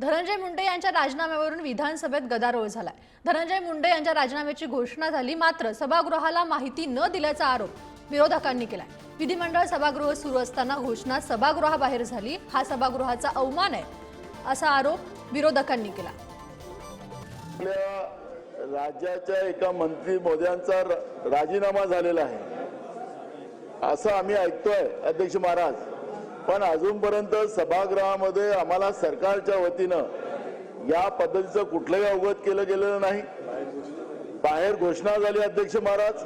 धनंजय मुंडे यांच्या राजीनाम्यावरून विधानसभेत गदारोळ झालाय। धनंजय मुंडे यांच्या राजीनाम्याची घोषणा झाली, मात्र सभागृहाला माहिती न दिल्याचा आरोप विरोधकांनी केलाय। विधिमंडळ सभागृह सुरू असताना घोषणा सभागृहाबाहेर झाली, हा सभागृहाचा अवमान आहे असा आरोप विरोधकांनी केला। राज्याच्या एका मंत्री मोद्यांचा राजीनामा झालेला आहे असं आम्ही ऐकतोय अध्यक्ष महाराज, पण अजूनपर्यंत सभागृहामध्ये आम्हाला सरकारच्या वतीनं या पद्धतीचं कुठलंही अवगत केलं गेलेलं नाही। बाहेर घोषणा झाली अध्यक्ष महाराज,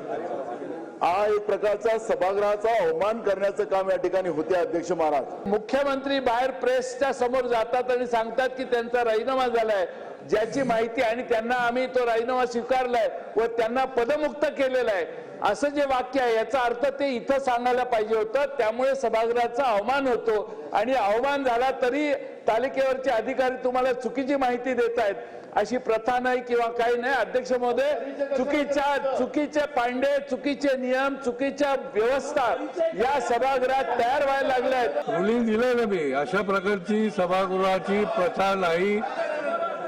हा एक प्रकारचा सभागृहाचा अवमान करण्याचं काम या ठिकाणी होते अध्यक्ष महाराज। मुख्यमंत्री बाहेर प्रेसच्या समोर जातात आणि सांगतात की त्यांचा राजीनामा झालाय, ज्याची माहिती आणि त्यांना आम्ही तो राजीनामा स्वीकारलाय व त्यांना पदमुक्त केलेला आहे असं जे वाक्य आहे याचा अर्थ ते इथं सांगायला पाहिजे होतं। त्यामुळे सभागृहाचा अवमान होतो आणि अवमान झाला तरी तालिकेवरचे अधिकारी तुम्हाला चुकीची माहिती देत आहेत अशी प्रथा नाही किंवा काही नाही। अध्यक्ष महोदय, चुकीचे पांडे, चुकीचे नियम, चुकीच्या व्यवस्था या सभागृहात तयार व्हायला लागल्या आहेत। रुलिंग दिलं ना मी, अशा प्रकारची सभागृहाची प्रथा नाही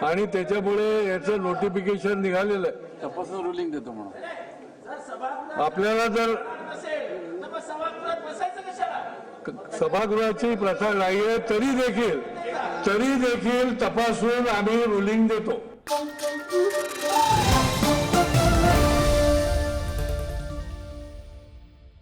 आणि त्याच्यामुळे याचं नोटिफिकेशन निघालेलं आहे। तपासून रुलिंग देतो म्हणून आपल्याला जर सभागृहाची प्रथा नाहीये तरी देखील तपासून आम्ही रुलिंग देतो।